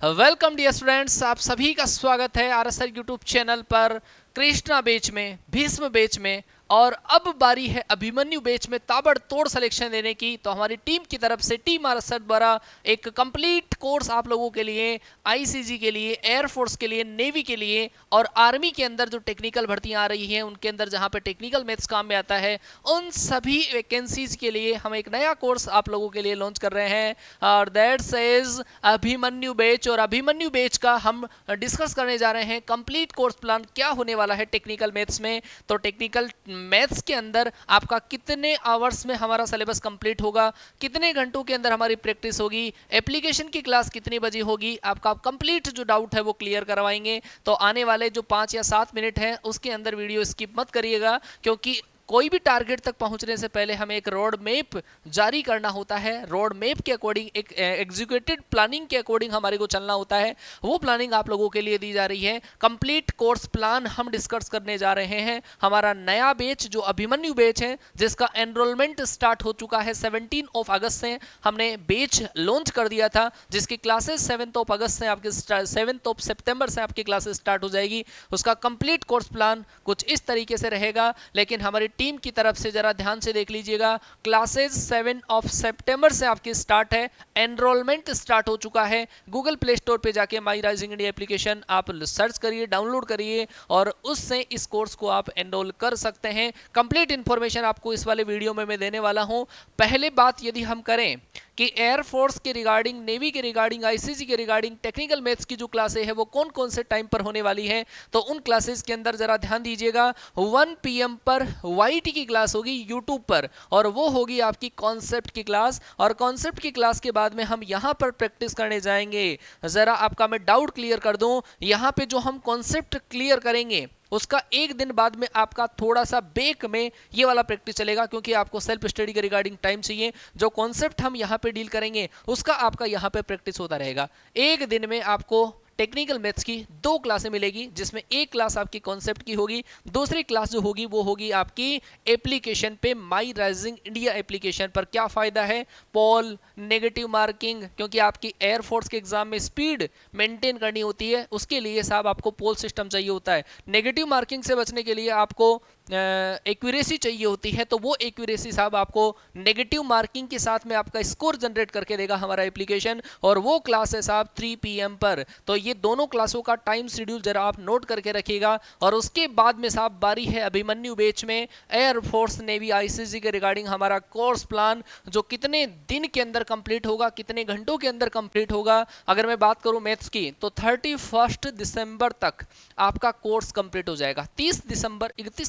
Welcome dear students, आप सभी का स्वागत है आरएसआर यूट्यूब चैनल पर। कृष्णा बैच में, भीष्म बैच में और अब बारी है अभिमन्यु बैच में ताबड़तोड़ सिलेक्शन देने की। तो हमारी टीम की तरफ से टीम आरएसआर द्वारा एक कंप्लीट कोर्स आप लोगों के लिए, आईसीजी के लिए, एयरफोर्स के लिए, नेवी के लिए और आर्मी के अंदर जो टेक्निकल भर्तियां आ रही हैं उनके अंदर जहां पे टेक्निकल मैथ्स काम में आता है, उन सभी वैकेंसीज के लिए हम एक नया कोर्स आप लोगों के लिए लॉन्च कर रहे हैं और दैट सेज अभिमन्यु बैच। और अभिमन्यु बैच का हम डिस्कस करने जा रहे हैं कंप्लीट कोर्स प्लान क्या होने वाला है टेक्निकल मैथ्स में। तो टेक्निकल मैथ्स के अंदर आपका कितने आवर्स में हमारा सिलेबस कंप्लीट होगा, कितने घंटों के अंदर हमारी प्रैक्टिस होगी, एप्लीकेशन की क्लास कितनी बजे होगी, आपका कंप्लीट जो डाउट है वो क्लियर करवाएंगे। तो आने वाले जो 5 या 7 मिनट है उसके अंदर वीडियो स्किप मत करिएगा, क्योंकि कोई भी टारगेट तक पहुंचने से पहले हमें एक रोड मैप जारी करना होता है। रोड मैप के अकॉर्डिंग, एक एग्जीक्यूटेड प्लानिंग के अकॉर्डिंग हमारे को चलना होता है। वो प्लानिंग आप लोगों के लिए दी जा रही है। कंप्लीट कोर्स प्लान हम डिस्कस करने जा रहे हैं। हमारा नया बैच जो अभिमन्यु बैच है, जिसका एनरोलमेंट स्टार्ट हो चुका है 17 अगस्त से हमने बैच लॉन्च कर दिया था, जिसकी क्लासेस 7 अगस्त से आपके 7 सितंबर से आपकी क्लासेस स्टार्ट हो जाएगी। उसका कंप्लीट कोर्स प्लान कुछ इस तरीके से रहेगा, लेकिन हमारी टीम की तरफ से जरा ध्यान से देख लीजिएगा। क्लासेस 7 सितंबर से आपकी स्टार्ट है, एनरोलमेंट स्टार्ट हो चुका है। गूगल प्ले स्टोर पे जाके माई राइजिंग इंडिया एप्लीकेशन आप सर्च करिए, डाउनलोड करिए और उससे इस कोर्स को आप एनरोल कर सकते हैं। कंप्लीट इंफॉर्मेशन आपको इस वाले वीडियो में मैं देने वाला हूं। पहले बात यदि हम करें कि एयरफोर्स के रिगार्डिंग, नेवी के रिगार्डिंग, आईसीजी के रिगार्डिंग टेक्निकल मैथ्स की जो क्लासेस है वो कौन कौन से टाइम पर होने वाली है, तो उन क्लासेस के अंदर जरा ध्यान दीजिएगा। 1 PM पर वाईटी की क्लास होगी यूट्यूब पर, और वो होगी आपकी कॉन्सेप्ट की क्लास। और कॉन्सेप्ट की क्लास के बाद में हम यहां पर प्रैक्टिस करने जाएंगे। जरा आपका मैं डाउट क्लियर कर दूं, यहां पे जो हम कॉन्सेप्ट क्लियर करेंगे उसका एक दिन बाद में आपका थोड़ा सा बेक में ये वाला प्रैक्टिस चलेगा, क्योंकि आपको सेल्फ स्टडी के रिगार्डिंग टाइम चाहिए। जो कॉन्सेप्ट हम यहाँ पे डील करेंगे उसका आपका यहाँ पे प्रैक्टिस होता रहेगा। एक दिन में आपको टेक्निकल मैथ्स की 2 क्लासें मिलेगी, जिसमें एक क्लास आपकी कॉन्सेप्ट की होगी, दूसरी क्लास जो होगी वो होगी आपकी एप्लीकेशन पे, माई राइजिंग इंडिया एप्लीकेशन पर। क्या फायदा है? पोल, नेगेटिव मार्किंग, क्योंकि आपकी एयरफोर्स के एग्जाम में स्पीड मेंटेन करनी होती है, उसके लिए साहब आपको पोल सिस्टम चाहिए होता है। नेगेटिव मार्किंग से बचने के लिए आपको एक्यूरेसी चाहिए होती है, तो वो एक्यूरेसी साहब आपको नेगेटिव मार्किंग के साथ में आपका स्कोर जनरेट करके देगा हमारा एप्लीकेशन, और वो क्लास है साहब 3 PM पर। तो ये दोनों क्लासों का टाइम शेड्यूल जरा आप नोट करके रखिएगा। और उसके बाद में साहब बारी है अभिमन्यु बैच में एयरफोर्स, नेवी, आईसीजी के रिगार्डिंग हमारा कोर्स प्लान, जो कितने दिन के अंदर कंप्लीट होगा, कितने घंटों के अंदर कंप्लीट होगा। अगर मैं बात करूं मैथ्स की, तो 31 दिसंबर तक आपका कोर्स कंप्लीट हो जाएगा। 31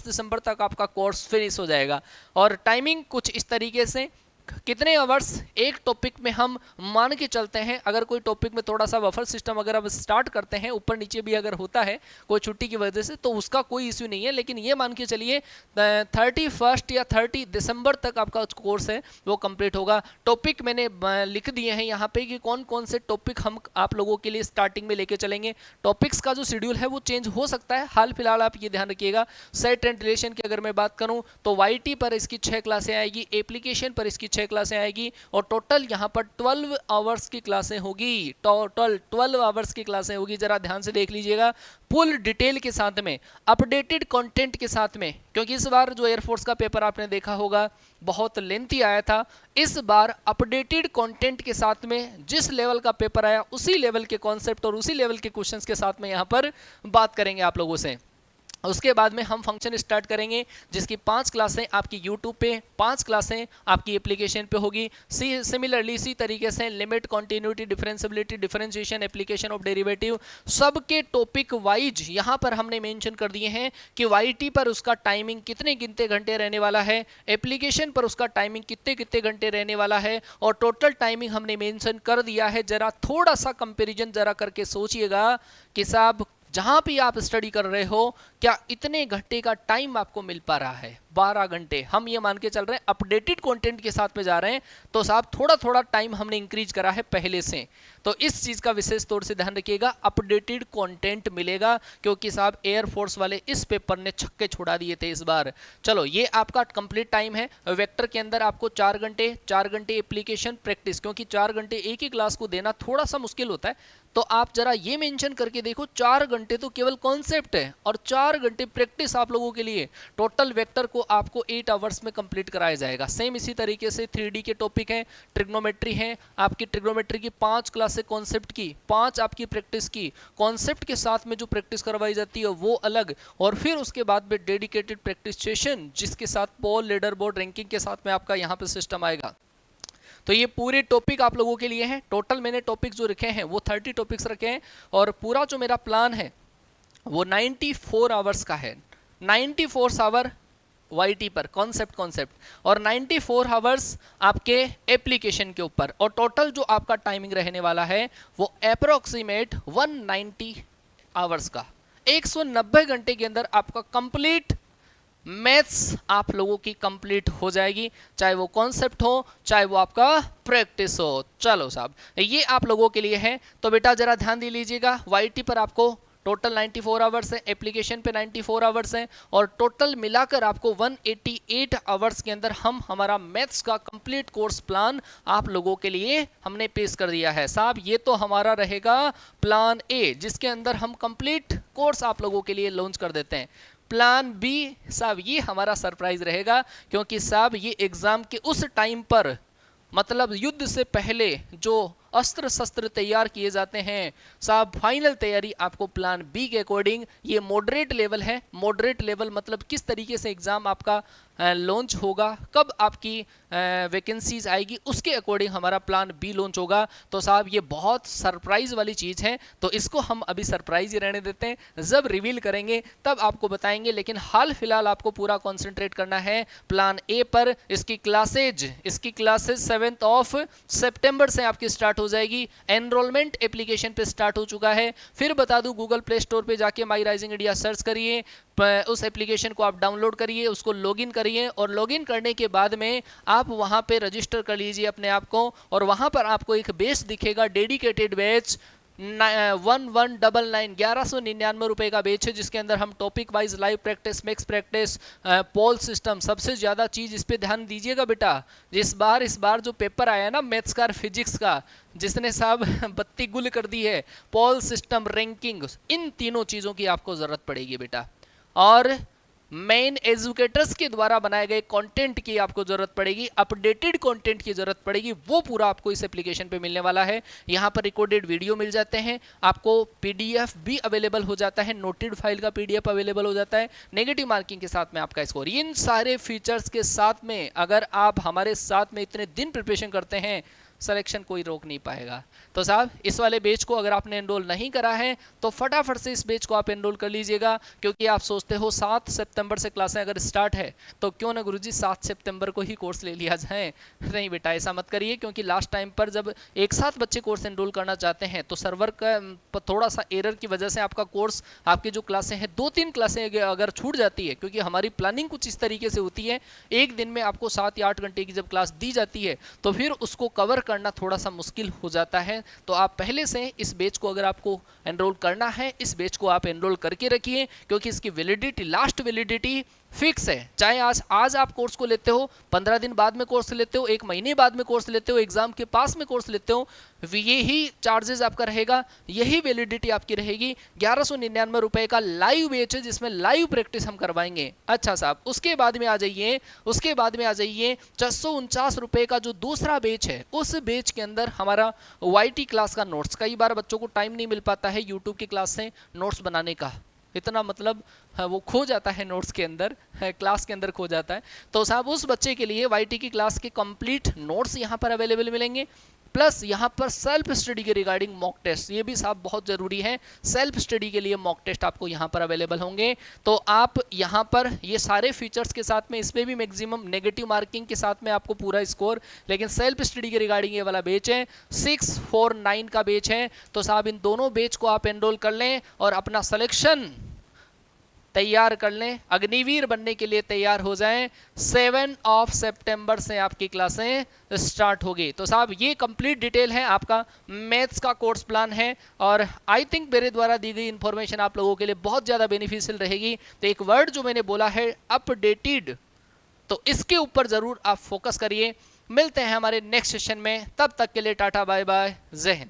दिसंबर तक आपका कोर्स फिनिश हो जाएगा। और टाइमिंग कुछ इस तरीके से, कितने आवर्स एक टॉपिक में हम मान के चलते हैं। अगर कोई टॉपिक में थोड़ा सा बफर सिस्टम अगर आप स्टार्ट करते हैं, ऊपर नीचे भी अगर होता है कोई छुट्टी की वजह से, तो उसका कोई इश्यू नहीं है, लेकिन ये मान के चलिए 31 या 30 दिसंबर तक आपका कोर्स है वो कंप्लीट होगा। टॉपिक मैंने लिख दिए हैं यहाँ पे कि कौन कौन से टॉपिक हम आप लोगों के लिए स्टार्टिंग में लेके चलेंगे। टॉपिक्स का जो शेड्यूल है वो चेंज हो सकता है, हाल फिलहाल आप ये ध्यान रखिएगा। सेट एंड रिलेशन की अगर मैं बात करूँ तो वाईटी पर इसकी 6 क्लासें आएगी, एप्लीकेशन पर इसकी 6 क्लासें आएगी, और टोटल यहां पर 12 आवर्स की क्लासें होगी। टोटल 12 आवर्स की क्लासें होगी। जरा ध्यान से देख लीजिएगा, फुल डिटेल के साथ में, अपडेटेड कंटेंट के साथ में, क्योंकि इस बार जो एयरफोर्स का पेपर आपने देखा होगा बहुत लेंथी आया था। इस बार अपडेटेड कंटेंट के साथ में जिस लेवल का पेपर आया उसी लेवल के कॉन्सेप्ट और उसी लेवल के क्वेश्चंस के साथ में यहां पर बात करेंगे आप लोगों से। उसके बाद में हम फंक्शन स्टार्ट करेंगे, जिसकी 5 क्लासें आपकी यूट्यूब पे, 5 क्लासें आपकी एप्लीकेशन पे होगी। सिमिलरली इसी तरीके से limit, continuity, differentiability, differentiation, application of derivative, सबके टॉपिक वाइज यहाँ पर हमने मेंशन कर दिए हैं कि वाईटी पर उसका टाइमिंग कितने घंटे रहने वाला है, एप्लीकेशन पर उसका टाइमिंग कितने घंटे रहने वाला है, और टोटल टाइमिंग हमने मेंशन कर दिया है। जरा थोड़ा सा कंपेरिजन जरा करके सोचिएगा कि साहब जहां भी आप स्टडी कर रहे हो, क्या इतने घंटे का टाइम आपको मिल पा रहा है? 12 घंटे हम ये मान के चल रहे हैं अपडेटेड कंटेंट के साथ में जा रहे हैं, तो साहब थोड़ा थोड़ा टाइम हमने इंक्रीज करा है पहले से। तो इस चीज का विशेष तौर से ध्यान रखिएगा, अपडेटेड कंटेंट मिलेगा, क्योंकि साहब एयरफोर्स वाले इस पेपर ने छक्के छुड़ा दिए थे इस बार। चलो ये आपका कंप्लीट टाइम है। वेक्टर के अंदर आपको 4 घंटे एप्लीकेशन प्रैक्टिस, क्योंकि 4 घंटे एक ही क्लास को देना थोड़ा सा मुश्किल होता है, तो आप जरा ये मेंशन करके देखो 4 घंटे तो केवल कॉन्सेप्ट है और 4 घंटे प्रैक्टिस आप लोगों के लिए। टोटल वेक्टर को आपको 8 आवर्स में कंप्लीट कराया जाएगा। सेम इसी तरीके से 3D के टॉपिक हैं, ट्रिग्नोमेट्री है, आपकी ट्रिग्नोमेट्री की 5 क्लासें कॉन्सेप्ट की, 5 आपकी प्रैक्टिस की, कॉन्सेप्ट के साथ में जो प्रैक्टिस करवाई जाती है वो अलग, और फिर उसके बाद में डेडिकेटेड प्रैक्टिस सेशन जिसके साथ पोल लीडर बोर्ड रैंकिंग के साथ में आपका यहाँ पे सिस्टम आएगा। तो ये पूरे टॉपिक आप लोगों के लिए हैं। टोटल मैंने टॉपिक जो रखे हैं वो 30 टॉपिक्स रखे हैं, और पूरा जो मेरा प्लान है वो 94 आवर्स का है। 94 आवर YT पर कॉन्सेप्ट और 94 आवर्स आपके एप्लीकेशन के ऊपर, और टोटल जो आपका टाइमिंग रहने वाला है वो अप्रोक्सीमेट 190 आवर्स का। 190 घंटे के अंदर आपका कंप्लीट मैथ्स आप लोगों की कंप्लीट हो जाएगी, चाहे वो कॉन्सेप्ट हो चाहे वो आपका प्रैक्टिस हो। चलो साहब ये आप लोगों के लिए है। तो बेटा जरा ध्यान दे लीजिएगा, YT पर आपको टोटल 94 आवर्स है, एप्लीकेशन पे 94 आवर्स है, और टोटल मिलाकर आपको 188 आवर्स के अंदर हम हमारा मैथ्स का कंप्लीट कोर्स प्लान आप लोगों के लिए हमने पेश कर दिया है। साहब ये तो हमारा रहेगा प्लान ए, जिसके अंदर हम कंप्लीट कोर्स आप लोगों के लिए लॉन्च कर देते हैं। प्लान बी साहब ये हमारा सरप्राइज रहेगा, क्योंकि साहब ये एग्जाम के उस टाइम पर, मतलब युद्ध से पहले जो अस्त्र शस्त्र तैयार किए जाते हैं साहब, फाइनल तैयारी आपको प्लान बी के अकॉर्डिंग, ये मॉडरेट लेवल है। मॉडरेट लेवल मतलब किस तरीके से एग्जाम आपका लॉन्च होगा, कब आपकी वैकेंसीज आएगी, उसके अकॉर्डिंग हमारा प्लान बी लॉन्च होगा। तो साहब ये बहुत सरप्राइज वाली चीज़ है, तो इसको हम अभी सरप्राइज ही रहने देते हैं, जब रिवील करेंगे तब आपको बताएंगे। लेकिन हाल फिलहाल आपको पूरा कॉन्सेंट्रेट करना है प्लान ए पर। इसकी क्लासेज 7 सितंबर से आपकी स्टार्ट हो जाएगी। एनरोलमेंट एप्लीकेशन पे स्टार्ट हो चुका है। फिर बता दूं, गूगल प्ले स्टोर पे जाके माई राइजिंग इंडिया सर्च करिए, उस एप्लीकेशन को आप डाउनलोड करिए, उसको लॉगिन करिए, और लॉगिन करने के बाद में आप वहां पे रजिस्टर कर लीजिए अपने आप को, और वहां पर आपको एक बैच दिखेगा, डेडिकेटेड बैच 1199 1199 रुपए का बैच है, जिसके अंदर हम topic wise live practice, mix practice, poll system, सबसे ज्यादा चीज इस पे ध्यान दीजिएगा बेटा। इस बार जो पेपर आया ना मैथ्स का, फिजिक्स का, जिसने साहब बत्ती गुल कर दी है, पोल सिस्टम, रैंकिंग, इन तीनों चीजों की आपको जरूरत पड़ेगी बेटा। और मेन एजुकेटर्स के द्वारा बनाए गए कंटेंट की आपको जरूरत पड़ेगी, अपडेटेड कंटेंट की जरूरत पड़ेगी, वो पूरा आपको इस एप्लीकेशन पे मिलने वाला है। यहाँ पर रिकॉर्डेड वीडियो मिल जाते हैं, आपको PDF भी अवेलेबल हो जाता है, नोटेड फाइल का PDF अवेलेबल हो जाता है, नेगेटिव मार्किंग के साथ में आपका स्कोर। इन सारे फीचर्स के साथ में अगर आप हमारे साथ में इतने दिन प्रिपरेशन करते हैं, सिलेक्शन कोई रोक नहीं पाएगा। तो साहब इस वाले बैच को अगर आपने एनरोल नहीं करा है तो फटाफट से इस बैच को आप एनरोल कर लीजिएगा, क्योंकि आप सोचते हो 7 सितंबर से क्लासें अगर स्टार्ट है तो क्यों ना गुरुजी 7 सितंबर को ही कोर्स ले लिया जाए। नहीं बेटा ऐसा मत करिए, क्योंकि लास्ट टाइम पर जब एक साथ बच्चे कोर्स एनरोल करना चाहते हैं तो सर्वर का थोड़ा सा एरर की वजह से आपका कोर्स, आपकी जो क्लासें हैं 2-3 क्लासें अगर छूट जाती है, क्योंकि हमारी प्लानिंग कुछ इस तरीके से होती है, एक दिन में आपको 7 या 8 घंटे की जब क्लास दी जाती है तो फिर उसको कवर करना थोड़ा सा मुश्किल हो जाता है। तो आप पहले से इस बैच को अगर आपको एनरोल करना है, इस बैच को आप एनरोल करके रखिए, क्योंकि इसकी वैलिडिटी, लास्ट वैलिडिटी फिक्स है। चाहे आज आप कोर्स को लेते हो, 15 दिन बाद में कोर्स लेते हो, 1 महीने बाद में कोर्स लेते हो, एग्जाम के पास में कोर्स लेते हो, यही चार्जेस आपका रहेगा, यही वैलिडिटी आपकी रहेगी। 1199 रुपए का लाइव बैच है, जिसमें लाइव प्रैक्टिस हम करवाएंगे। अच्छा साहब उसके बाद में आ जाइए 649 रुपए का जो दूसरा बैच है, उस बैच के अंदर हमारा YT क्लास का नोट्स, कई बार बच्चों को टाइम नहीं मिल पाता है यूट्यूब की क्लास से नोट्स बनाने का, इतना मतलब वो खो जाता है नोट्स के अंदर, क्लास के अंदर खो जाता है। तो साहब उस बच्चे के लिए YT की क्लास के कंप्लीट नोट्स यहाँ पर अवेलेबल मिलेंगे, प्लस यहाँ पर सेल्फ स्टडी के रिगार्डिंग मॉक टेस्ट, ये भी साहब बहुत ज़रूरी है, सेल्फ स्टडी के लिए मॉक टेस्ट आपको यहाँ पर अवेलेबल होंगे। तो आप यहाँ पर ये सारे फीचर्स के साथ में, इसमें भी मैक्सिमम नेगेटिव मार्किंग के साथ में आपको पूरा स्कोर, लेकिन सेल्फ स्टडी के रिगार्डिंग ये वाला बैच है, 649 का बैच है। तो साहब इन दोनों बैच को आप एनरोल कर लें और अपना सिलेक्शन तैयार कर लें, अग्निवीर बनने के लिए तैयार हो जाएं। 7 सितंबर से आपकी क्लासें स्टार्ट होगी। तो साहब ये कंप्लीट डिटेल है, आपका मैथ्स का कोर्स प्लान है और आई थिंक मेरे द्वारा दी गई इंफॉर्मेशन आप लोगों के लिए बहुत ज़्यादा बेनिफिशियल रहेगी। तो एक वर्ड जो मैंने बोला है अपडेटेड, तो इसके ऊपर ज़रूर आप फोकस करिए। मिलते हैं हमारे नेक्स्ट सेशन में, तब तक के लिए टाटा बाय बाय, जय हिंद।